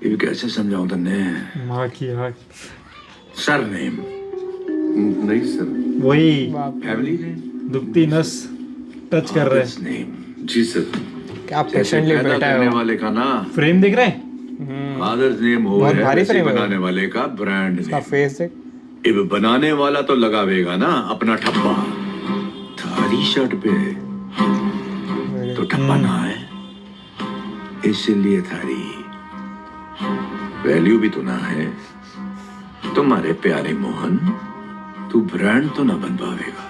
ये कैसे समझाऊं तन्ने? माँ की आँख। सरनेम नहीं सर, वही फैमिली नेम, दुखती नस टच कर रहे हैं। नेम जी सर। क्या जैसे पेशेंटली पैदा बैठा करने है वो। वाले का ना फ्रेम दिख रहे हैं? फादर्स नेम हो बहुत है, भारी वैसे frame है वो। बनाने वाले का ब्रांड उसका नेम। फेस देख। अब बनाने वाला तो लगावेगा ना अपना ठप्पा थारी शर्ट पे, तो ठप्पा ना है, इसलिए थारी वैल्यू भी तो ना है। तुम्हारे प्यारे मोहन, तू ब्रांड तो ना बन पावेगा।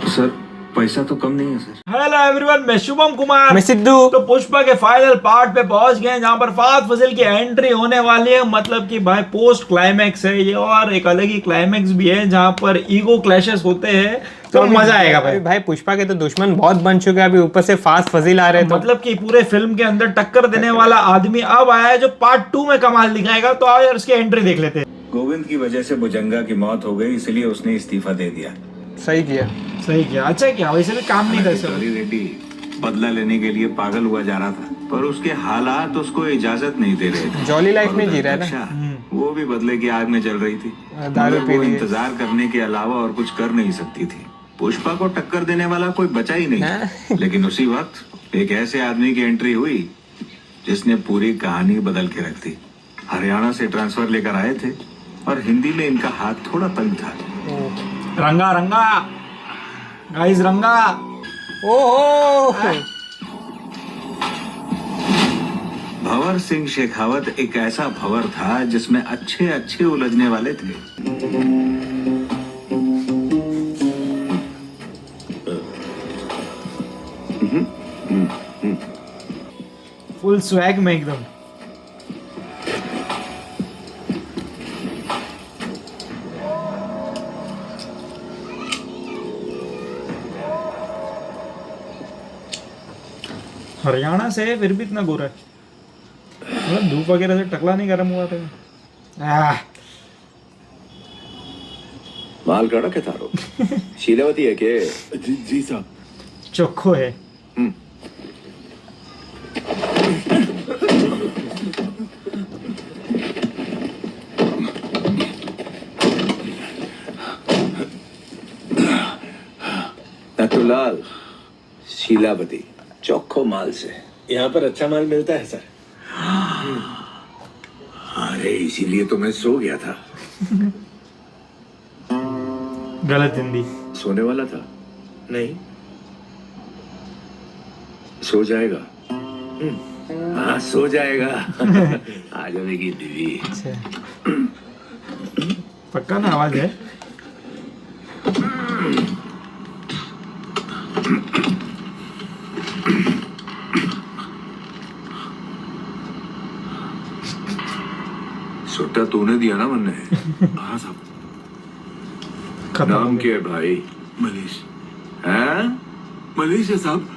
सर पैसा तो कम नहीं है सर। हेलो एवरीवन, मैं शुभम कुमार। मैं सिद्धू। तो पुष्पा के फाइनल पार्ट पे पहुंच गए जहां पर फहद फासिल की एंट्री होने वाली है। मतलब कि भाई पोस्ट क्लाइमैक्स है ये, और एक अलग ही क्लाइमैक्स भी है जहां पर ईगो क्लैशेस होते हैं। तो मजा आएगा भाई। भाई पुष्पा के तो दुश्मन बहुत बन चुके हैं, अभी ऊपर से फास्ट फजील आ रहे हैं, तो मतलब कि पूरे फिल्म के अंदर टक्कर देने वाला आदमी अब आया है जो पार्ट 2 में कमाल दिखाएगा। तो आओ यार उसकी एंट्री देख लेते हैं। गोविंद की वजह से भुजंगा की मौत हो गई, इसलिए उसने इस्तीफा दे दिया। सही किया। सही किया, अच्छा किया, वैसे भी काम नहीं कर सकते। सॉरी रेड्डी बदला लेने के लिए पागल हुआ जा रहा था, पर उसके हालात उसको इजाजत नहीं दे रहे थे। जॉली लाइफ में और जी रहा है ना। दक्षा, वो भी बदले की आग में जल रही थी। दारू मगर पी वो रही है। इंतजार करने के अलावा और कुछ कर नहीं सकती थी। पुष्पा को टक्कर देने वाला कोई बचा ही नहीं। लेकिन उसी वक्त एक ऐसे आदमी की एंट्री हुई जिसने पूरी कहानी बदल के रख दी। हरियाणा से ट्रांसफर लेकर आए थे और हिंदी में इनका हाथ थोड़ा तंग था। रंगा रंगा गाइस, रंगा। ओहो। भंवर सिंह शेखावत एक ऐसा भंवर था जिसमें अच्छे अच्छे उलझने वाले थे। फुल स्वैग में एकदम। हरियाणा से फिर भी इतना गोरा है, मतलब धूप वगैरह से टकला नहीं गर्म हुआ था। माल कड़ा के थारो शीलावती है के? जी साहब। चोखो है। नथुलाल, शीलावती चौखो माल से। यहाँ पर अच्छा माल मिलता है सर। अरे इसीलिए तो मैं सो गया था। गलत हिंदी। सोने वाला था, नहीं, सो जाएगा। हाँ सो जाएगा। आ जाएगी बीवी। पक्का ना आवाज है। सोटा तूने दिया ना मन्ने? हाँ साहब। नाम क्या है भाई? मनीष। हैं? मनीष है साहब।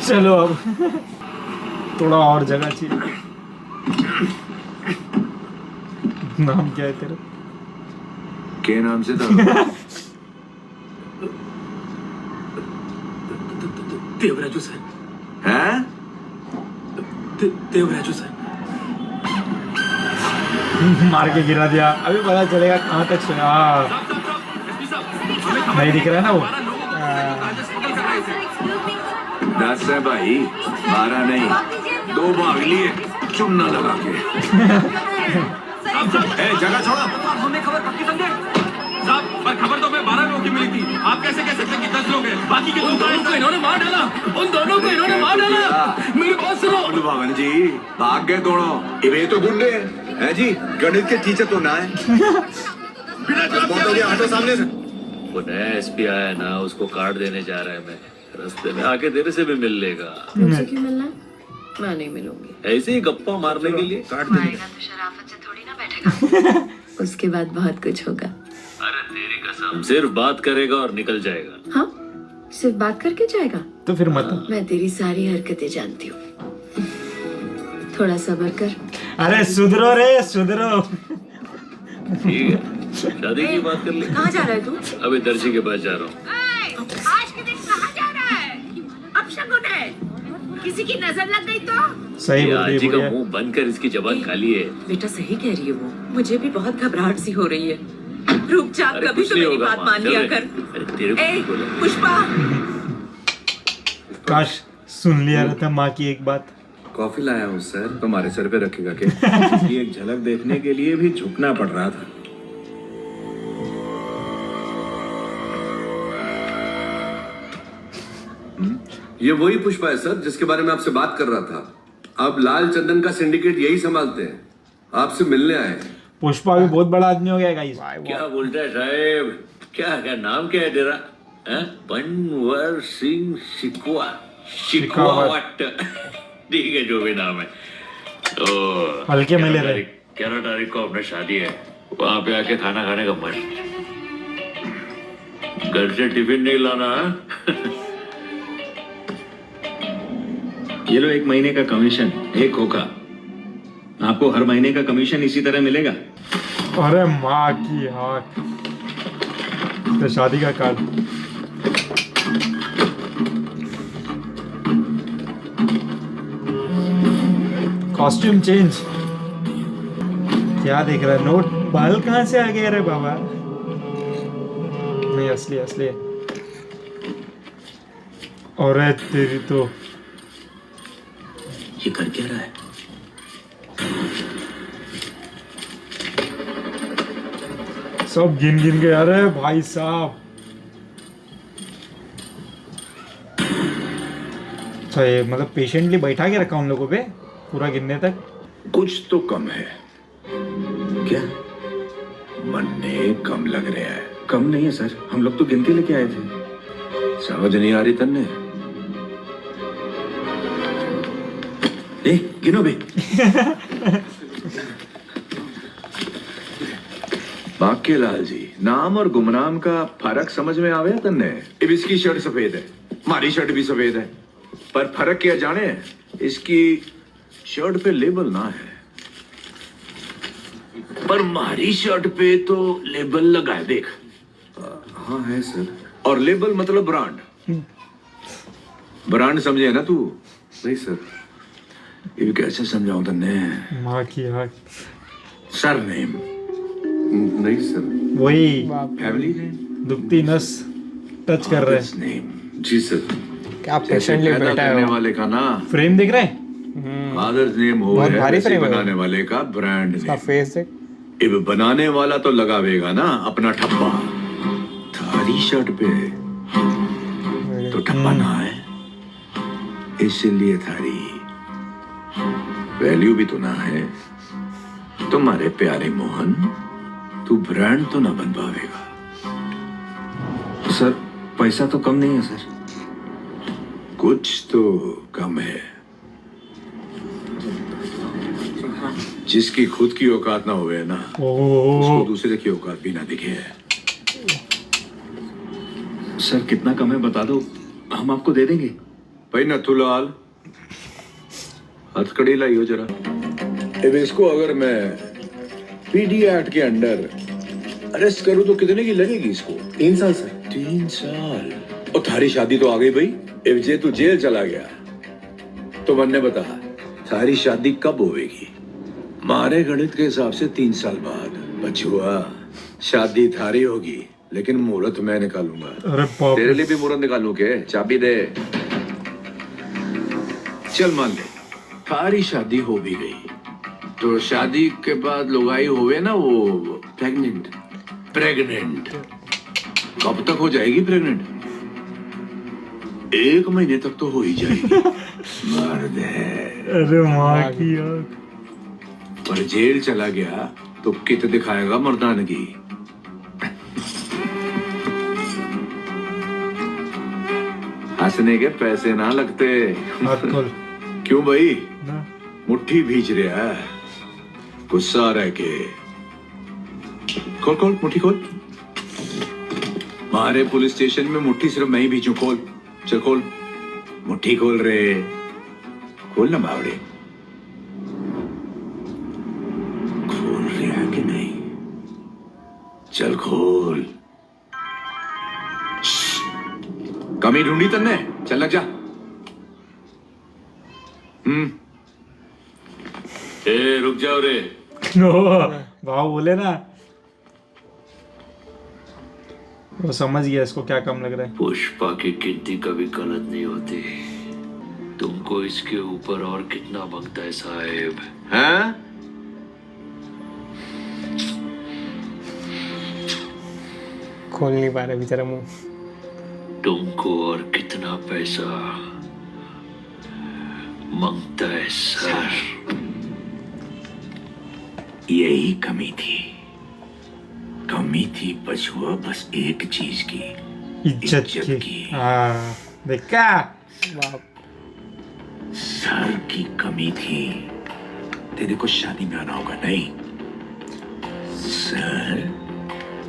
चलो अब थोड़ा और जगह चाहिए। नाम क्या है तेरा? के नाम से था? देवराजू सर। हैं? देवराजू सर। मार के गिरा दिया। अभी पता चलेगा कहाँ तक सुना। नहीं दिख रहा है ना वो। 10 है भाई, 12 नहीं, 2 भाग लिए चुन्ना लगा के। जगह छोड़ो। हमें खबर पक्की समझे साहब, पर खबर तो हमें 12 लोगों की मिली थी। आप कैसे कह सकते हैं कि 10 लोग हैं? बाकी के उन दोनों को इन्होंने मार डाला। उन दोनों को इन्होंने मार डाला। मेरी बात सुनो। भवन जी भाग गए दोनों। ये तो गुंडे हैं जी, गणित के टीचर तो ना है। ऑटो सामने से। वो नया एसपी आया है ना, उसको कार्ड देने जा रहा है। मैं रास्ते में आके तेरे से भी मिल लेगा। मुझे क्यों मिलना? मैं नहीं मिलूंगी। ऐसे ही गप्पा मारने के लिए। आएगा तो शराफत से थोड़ी ना बैठेगा। उसके बाद बहुत कुछ होगा। अरे तेरी कसम, सिर्फ बात करेगा और निकल जाएगा। हाँ, सिर्फ बात करके जाएगा? तो फिर मत। मैं तेरी सारी हरकतें जानती हूँ, थोड़ा सब्र कर। अरे सुधरो रे सुधरो। ठीक है, शादी की बात कर ले। कहाँ जा रहा है तू? अभी दर्जी के पास जा रहा हूँ। आज के दिन कहाँ जा रहा है? अब शगुन है, किसी की नजर लग गई तो? सही ये बोल रही आजी का है मुंह बंद कर, इसकी जबान खाली है। बेटा सही कह रही है वो, मुझे भी बहुत घबराहट सी हो रही है। रुक जा, अरे कभी कुछ तो नहीं मेरी होगा बात माँ, मान चल लिया रे। कर। अरे तेरे को ए, नहीं बोला। पुष्पा, काश सुन लिया रहता माँ की एक बात। कॉफी लाया हूँ सर, तुम्हारे सर पे रखेगा क्या? ये एक झलक देखने के लिए भी झुकना पड़ रहा था। ये वही पुष्पा है सर जिसके बारे में आपसे बात कर रहा था। अब लाल चंदन का सिंडिकेट यही संभालते हैं। आपसे मिलने आए हैं। पुष्पा भी बहुत बड़ा आदमी हो गया गाइस। क्या बोलता है साहेब? क्या क्या नाम क्या है तेरा? हैं? बनवर सिंह शिकवा शिकवावट। ठीक है, जो भी नाम है। तो हल्के में ले रहे। 11 तारीख को अपना शादी है, वहां पे आके खाना खाने का मन। घर से टिफिन नहीं लाना हाँ? ये लो 1 महीने का कमीशन, 1 खोखा। आपको हर महीने का कमीशन इसी तरह मिलेगा। अरे माँ की हाथ, तो शादी का कार्ड। Costume change. क्या देख रहा है? नोट बाल कहाँ से आ गए रे बाबा? नहीं, असली असली है। और तेरी तो ये कर क्या रहा है? सब गिन गिन के। अरे भाई साहब, अच्छा ये मतलब पेशेंटली बैठा के रखा उन लोगों पे पूरा गिनने तक। कुछ तो कम है। क्या मन्ने कम लग रहा है? कम नहीं है सर, हम लोग तो गिन के लेके आए थे। समझ नहीं आ रही तन्ने। ए, गिनो बे। बाकी लाल जी, नाम और गुमनाम का फर्क समझ में आवे तन्ने? अब इसकी शर्ट सफेद है, हमारी शर्ट भी सफेद है, पर फर्क क्या जाने? इसकी शर्ट पे लेबल ना है, पर हमारी शर्ट पे तो लेबल लगा है, देख। हाँ है सर। और लेबल मतलब ब्रांड। ब्रांड समझे ना तू? नहीं सर। ये कैसे समझाऊं तन्ने? माँ की हाथ। सरनेम नहीं सर। वही फैमिली नेम, दुखती नस टच कर रहे हैं। नेम। जी सर। क्या जैसे पेशेंटली पैदा बैठा है करने वो। वाले का ना फ्रेम दिख रहे हैं? फादर्स नेम हो बहुत है, भारी वैसे frame है वो। बनाने वाले का ब्रांड उसका नेम। फेस देख। अब बनाने वाला तो लगावेगा ना अपना ठप्पा। थारी शर्ट पे तो ठप्पा ना है, इसलिए थारी वैल्यू भी तो ना है। तुम्हारे प्यारे मोहन, तू ब्रांड तो ना बन पावेगा। सर पैसा तो कम नहीं है सर। कुछ तो कम है। जिसकी खुद की औकात ना होवे ना, उसको दूसरे की औकात भी ना दिखे। सर कितना कम है बता दो, हम आपको दे देंगे। भाई नथुलाल, हथकड़ी लाइयो जरा। अब इसको अगर मैं पीडी एक्ट के अंडर अरेस्ट करूं तो कितने की लगेगी इसको? 3 साल सर। 3 साल? और थारी शादी तो आ गई भाई। अब जे तू जेल चला गया तो मन्ने बता, थारी शादी कब होवेगी? मारे गणित के हिसाब से 3 साल बाद। बचुआ, शादी थारी होगी लेकिन मुहूर्त मैं निकालूंगा। अरे बाप तेरे रे। लिए भी मुहूर्त निकालूं के? चाबी दे। चल मान ले थारी शादी हो भी गई, तो शादी के बाद लुगाई होवे ना वो प्रेग्नेंट। कब तक हो जाएगी प्रेग्नेंट? 1 महीने तक तो हो ही जाएगी। मर्द है। अरे माँ की हाथ। पर जेल चला गया तो कित दिखाएगा मर्दानगी। हंसने के पैसे ना लगते। हाथ खोल क्यों भाई? ना। मुट्ठी भीज रहा है गुस्सा रह के। खोल खोल मुट्ठी खोल। हमारे पुलिस स्टेशन में मुट्ठी सिर्फ मैं ही भीजूं। खोल, चल खोल मुट्ठी खोल रे। खोल ना बावड़े। खोल रहा है कि नहीं? चल खोल। कमी ढूंढी तन्ने, चल लग जा। ए रुक जाओ रे। भाव बोले ना, वो समझ गया इसको क्या कम लग रहा है। पुष्पा की गिनती कभी गलत नहीं होती। तुमको इसके ऊपर और कितना मांगता है साहेब? हैं? खोल नहीं पा रहे बेचारा मुंह। तुमको और कितना पैसा मांगता है सर? यही कमी थी। कमी थी बचुआ बस एक चीज की, इज्जत की। हाँ देखा, सर की कमी थी। तेरे को शादी में आना होगा। नहीं सर,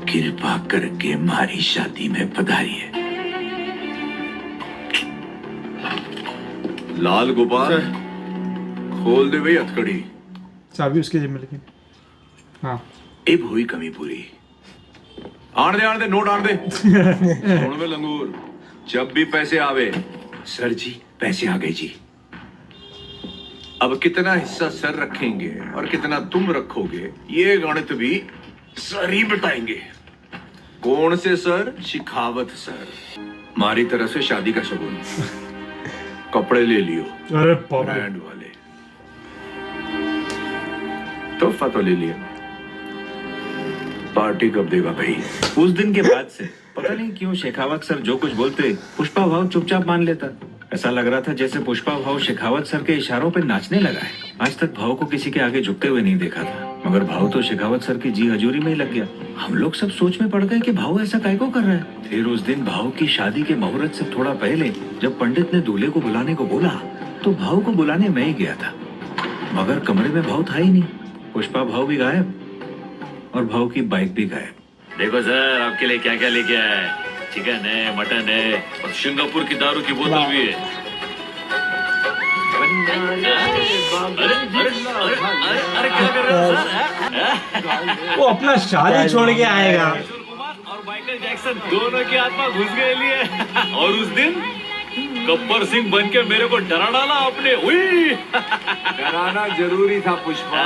कृपा करके हमारी शादी में पधारिए। लाल गोपाल, खोल दे भाई हथकड़ी। चाबी उसके जिम्मे, लेकिन हाँ अब हुई कमी पूरी। आन दे नोट आन दे। सुन बे लंगूर, जब भी पैसे आवे, सर जी पैसे आ गए जी। अब कितना हिस्सा सर रखेंगे और कितना तुम रखोगे, ये गणित भी सर ही बताएंगे। कौन से सर? शिखावत सर। हमारी तरफ से शादी का शगुन। कपड़े ले लियो, अरे बाप रे। ब्रांड वाले। तोहफा तो ले लिया। पार्टी कब देगा भाई? उस दिन के बाद से पता नहीं क्यों शेखावत सर जो कुछ बोलते पुष्पा भाव चुपचाप मान लेता। ऐसा लग रहा था जैसे पुष्पा भाव शेखावत सर के इशारों पे नाचने लगा है। आज तक भाव को किसी के आगे झुकते हुए नहीं देखा था, मगर भाव तो शेखावत सर की जी हजूरी में ही लग गया। हम लोग सब सोच में पड़ गए कि भाव ऐसा काहे को कर रहा है। फिर उस दिन भाव की शादी के मुहूर्त से थोड़ा पहले जब पंडित ने दूल्हे को बुलाने को बोला तो भाव को बुलाने मैं ही गया था, मगर कमरे में भाव था ही नहीं। पुष्पा भाव भी गायब और भाव की बाइक भी गायब। देखो सर, आपके लिए क्या क्या लेके आया है। चिकन है, मटन है और सिंगापुर की दारू की बोतल भी है। अरे क्या कर रहे हो सर? वो अपना शादी छोड़ के आएगा। और माइकल जैक्सन दोनों की आत्मा घुस गई लिए। और उस दिन गब्बर सिंह बन के मेरे को डरा डाला आपने। उई! डराना जरूरी था पुष्पा,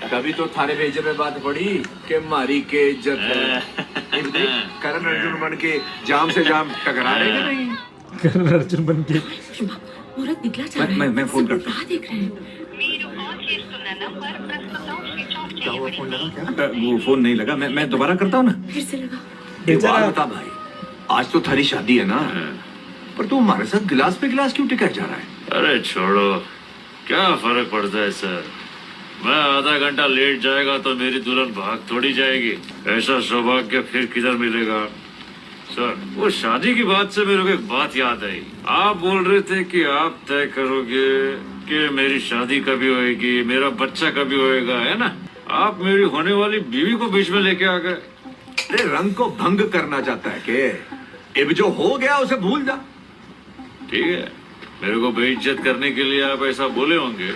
तभी तो थारे भेजे में बात पड़ी कि मारी के इज्जत है। करण अर्जुन बन के जाम से जाम टकरा रहे हैं नहीं। करण अर्जुन बन के। मुहूर्त निकला जा रहा है। मैं फोन करता हूँ। कहाँ देख रहे हैं? वो फोन नहीं लगा, मैं दोबारा करता हूँ ना। फिर से लगा। एक बात बता भाई, आज तो थारी शादी है ना, पर तू हमारे साथ गिलास पे गिलास क्यों टिका जा रहा है? अरे छोड़ो, क्या फर्क पड़ता है सर। मैं आधा घंटा लेट जाएगा तो मेरी दुल्हन भाग थोड़ी जाएगी। ऐसा सौभाग्य फिर किधर मिलेगा सर। वो शादी की बात से मेरे को एक बात याद आई। आप बोल रहे थे कि आप तय करोगे कि मेरी शादी कभी होएगी, मेरा बच्चा कभी होएगा, है ना? आप मेरी होने वाली बीवी को बीच में लेके आ गए। अरे रंग को भंग करना चाहता है के? अब जो हो गया उसे भूल जा। ठीक है, मेरे को बेइज्जत करने के लिए आप ऐसा बोले होंगे।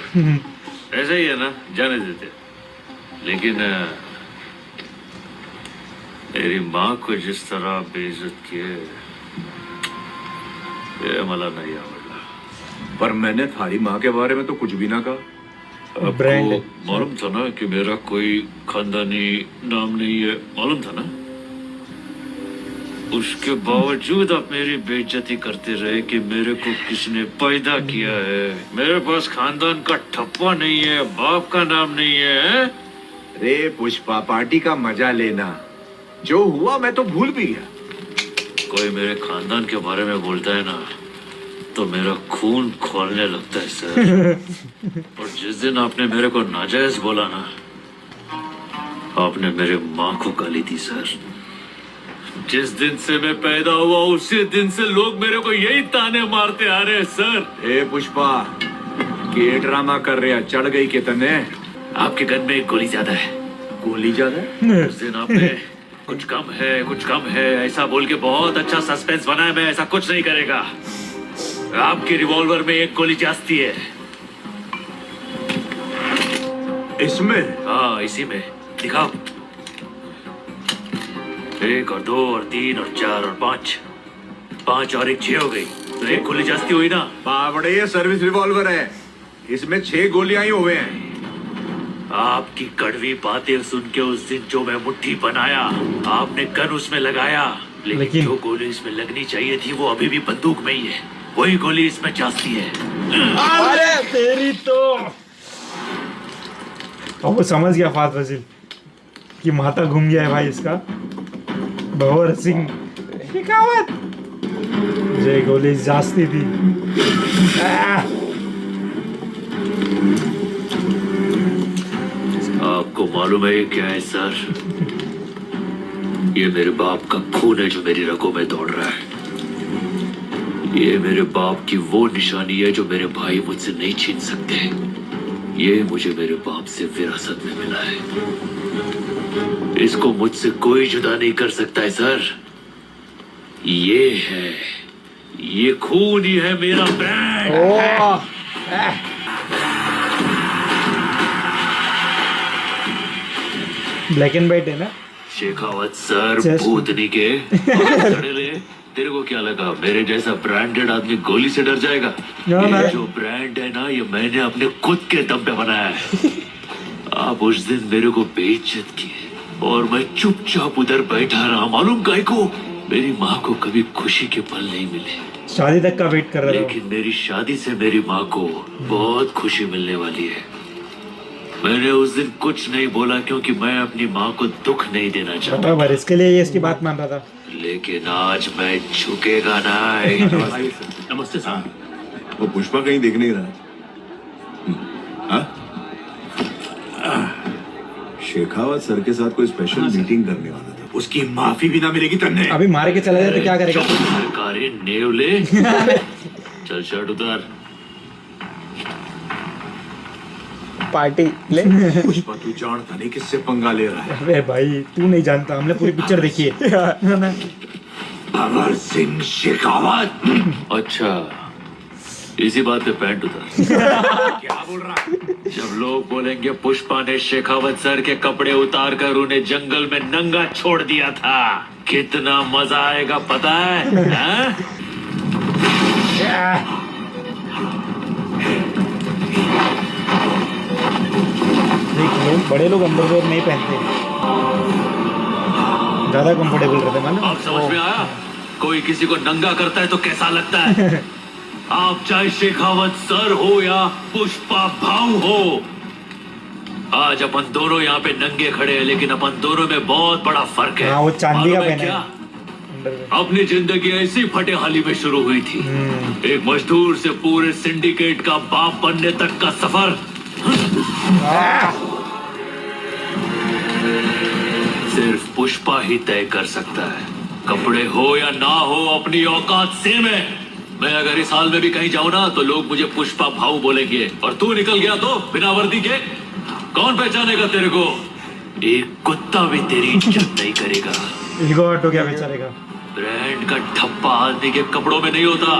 ऐसा ही है ना, जाने देते। लेकिन मेरी माँ को जिस तरह बेइज्जत किए, ये मला नहीं आवडला। पर मैंने थारी माँ के बारे में तो कुछ भी ना कहा। ब्रांड आपको मालूम था ना कि मेरा कोई खानदानी नाम नहीं है, मालूम था ना? उसके बावजूद आप मेरी बेइज्जती करते रहे कि मेरे को किसने पैदा किया है। मेरे पास खानदान का ठप्पा नहीं है, बाप का नाम नहीं है। रे पुष्पा, पार्टी का मजा लेना। जो हुआ मैं तो भूल भी गया। कोई मेरे खानदान के बारे में बोलता है ना तो मेरा खून खोलने लगता है सर। और जिस दिन आपने मेरे को नाजायज बोला ना, आपने मेरे माँ को गाली दी सर। जिस दिन से मैं पैदा हुआ उसी दिन से लोग मेरे को यही ताने मारते आ रहे हैं सर। ए पुष्पा, के ड्रामा कर रहे, चढ़ गई के तने? आपके गन में एक गोली ज्यादा है। गोली ज्यादा है? उस दिन आपने कुछ कम है ऐसा बोल के बहुत अच्छा सस्पेंस बनाया। मैं ऐसा कुछ नहीं करेगा। आपकी रिवॉल्वर में एक गोली जाती है। इसमें? हाँ, इसी में। दिखाओ। 1 और 2 और 3 और 4 और 5, 5 और 1 6 हो गई, तो एक गोली जास्ती हुई ना। बावड़े, ये सर्विस रिवॉल्वर है, इसमें 6 गोलियां ही हुए हैं। आपकी कड़वी बातें सुन के उस दिन जो मैं मुट्ठी बनाया, आपने गन उसमें लगाया, लेकिन जो गोली इसमें लगनी चाहिए थी वो अभी भी बंदूक में ही है, वही गोली इसमें जाती है। अरे तेरी तो। अब वो समझ गया फात फजील कि माथा घूम गया है भाई इसका। भंवर सिंह शेखावत, जे गोली जास्ती थी। आपको मालूम है ये क्या है सर? ये मेरे बाप का खून है जो मेरी रगों में दौड़ रहा है। ये मेरे बाप की वो निशानी है जो मेरे भाई मुझसे नहीं छीन सकते। ये मुझे मेरे बाप से विरासत में मिला है, इसको मुझसे कोई जुदा नहीं कर सकता है सर। ये है, ये खून ही है मेरा ब्रांड। ब्लैक एंड व्हाइट है ना? शेखावत सर, भूतनी के सड़ेले, तेरे को क्या लगा मेरे जैसा ब्रांडेड आदमी गोली से डर जाएगा? ये जो ब्रांड है ना, ये मैंने अपने खुद के दम पे बनाया है। आप उस दिन मेरे को बेइज्जत किए और मैं चुपचाप उधर बैठा रहा। मालूम काहे को? मेरी माँ को कभी खुशी के पल नहीं मिले, शादी तक का वेट कर रहा था। लेकिन मेरी शादी से मेरी माँ को बहुत खुशी मिलने वाली है। मैंने उस दिन कुछ नहीं बोला क्योंकि मैं अपनी माँ को दुख नहीं देना चाहता, बराबर, इसके लिए ये इसकी बात मान रहा था। लेकिन आज मैं झुकेगा नहीं। नमस्ते साहब। वो पुष्पा कहीं दिख नहीं रहा। शेखावत सर के साथ कोई स्पेशल मीटिंग करने वाला था। उसकी माफी भी ना मिलेगी तन्ने। अभी मार के चला जाए तो क्या करेगा? सरकारी नेव ले। चल शर्ट उतार। पार्टी ले। पुष्पा, तू जानता नहीं किससे पंगा ले रहा है। अरे भाई तू नहीं जानता, हमने पूरी पिक्चर देखी है। भंवर सिंह शेखावत। अच्छा, इसी बात पे पैंट उतार। क्या बोल रहा? जब लोग बोलेंगे पुष्पा ने शेखावत सर के कपड़े उतार कर उन्हें जंगल में नंगा छोड़ दिया था, कितना मजा आएगा पता है? हाँ? लोग, बड़े लोग अंडरवेयर नहीं पहनते, ज्यादा कंफर्टेबल रहते मालूम? अब समझ में आया कोई किसी को नंगा करता है तो कैसा लगता है? आप चाहे शेखावत सर हो या पुष्पा भाऊ हो, आज अपन दोनों यहाँ पे नंगे खड़े हैं, लेकिन अपन दोनों में बहुत बड़ा फर्क है। हाँ, वो चांदी का मालूम है पहना क्या? अंडरवेयर। अपनी जिंदगी ऐसी फटेहाली में शुरू हुई थी, एक मजदूर से पूरे सिंडिकेट का बाप बनने तक का सफर सिर्फ पुष्पा ही तय कर सकता है। कपड़े हो या ना हो, अपनी औकात सेम है। मैं अगर इस हाल में भी कहीं जाऊं ना तो लोग मुझे पुष्पा भाऊ बोलेंगे, और तू निकल गया तो बिना वर्दी के कौन पहचानेगा तेरे को? एक कुत्ता भी तेरी इज्जत नहीं करेगा। ईगो हट हो गया बेचारे का। ब्रांड का ठप्पा आदमी के कपड़ों में नहीं होता,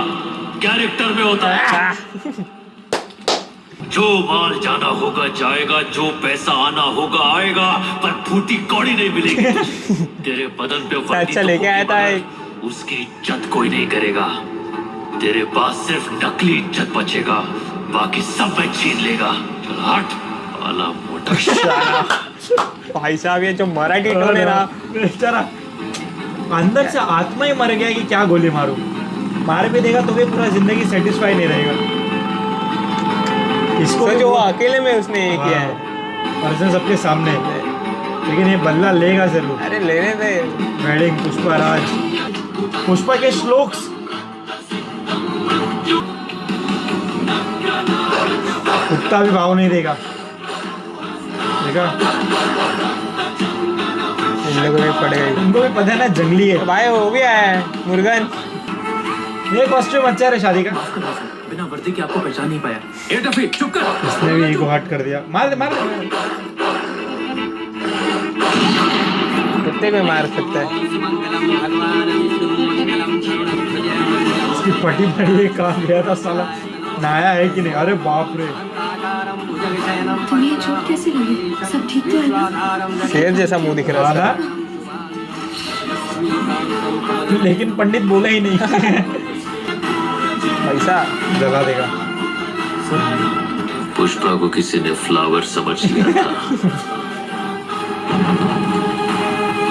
कैरेक्टर में होता है। जो माल जाना होगा जाएगा, जो पैसा आना होगा आएगा, पर फूटी कौड़ी नहीं मिलेगी। तेरे बदन पे वर्दी अच्छा तो लेके आया होगी, था मगर उसकी इज्जत कोई नहीं करेगा। तेरे पास सिर्फ नकली इज्जत बचेगा, बाकी सब मैं छीन लेगा। चल हट वाला मोटा। भाई साहब ये जो मराठी टोन है ना, बेचारा अंदर से आत्मा ही मर गया कि क्या गोली मारूं। मार भी देगा तो भी पूरा जिंदगी सेटिस्फाई नहीं रहेगा। इसको तो भी जो वो- अकेले में उसने ये किया है। पर्सन सबके सामने, लेकिन ये बल्ला लेगा जरूर। अरे लेने दे। वेडिंग पुष्पा राज, पुष्पा के श्लोक्स। कुत्ता भी भाव नहीं देगा, देखा? इन लोगों को पड़ गई। उनको भी पता है ना जंगली है। भाई वो भी आया है मुर्गन। ये कॉस्ट्यूम अच्छा है शादी का। बिना वर्दी के आपको पहचान नहीं पाया। ए टफी चुप कर। इसने भी ईगो हट कर दिया। मार दे, मार दे। कुत्ते को मार सकता है। इसकी फटी फटी कहाँ गया था साला, नहाया है कि नहीं? अरे बाप रे। तुम्हें ये चोट कैसी लगी? सब ठीक तो है ना? शेर जैसा मुंह दिख रहा आना है। लेकिन पंडित बोला ही नहीं। पैसा जला देगा। पुष्पा को किसी ने फ्लावर समझ लिया था।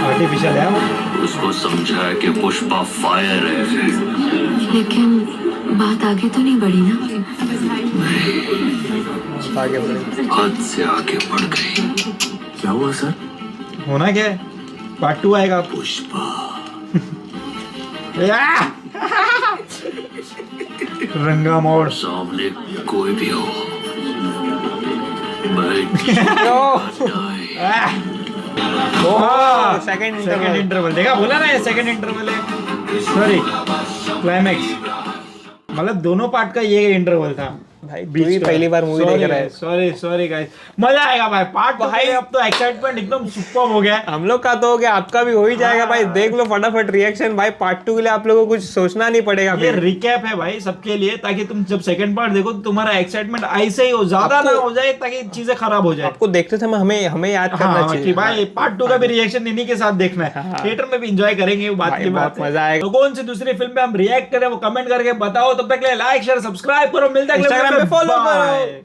आर्टिफिशियल है वो। उसको समझा कि पुष्पा फायर है। लेकिन बात आगे तो नहीं बढ़ी ना। आगे बढ़े। हद से आगे बढ़ गई। क्या हुआ सर? होना क्या है, पार्ट 2 आएगा। पुष्पा रंगा मोड़। सामने कोई भी हो, मैं सेकंड सेकंड इंटरवल देखा, बोला ना ये सेकंड इंटरवल है, सॉरी क्लाइमैक्स, मतलब दोनों पार्ट का ये इंटरवल था भाई। तू ही पहली बार मूवी देख रहा है। सॉरी गाइस, मजा आएगा भाई पार्ट भाई। अब तो एक्साइटमेंट एकदम सुपर हो गया। हम लोग का तो हो गया, आपका भी हो ही जाएगा भाई। देख लो फटाफट रिएक्शन भाई। पार्ट 2 के लिए आप लोगों को कुछ सोचना नहीं पड़ेगा। ये रिकैप है भाई सबके लिए, ताकि तुम जब सेकंड पार्ट देखो तो तुम्हारा एक्साइटमेंट ऐसे ही हो, ज्यादा ना हो जाए ताकि चीजें खराब हो जाए। आपको देखते समय हमें याद करना चाहिए कि भाई पार्ट 2 का भी रिएक्शन इन्हीं के साथ देखना है। थिएटर में भी एंजॉय करेंगे, वो बात की बात है। मजा आएगा। तो कौन सी दूसरी फिल्म पे हम रिएक्ट करें वो कमेंट करके बताओ। तब तक लाइक शेयर सब्सक्राइब करो, मिलता है Instagram पे follow करो।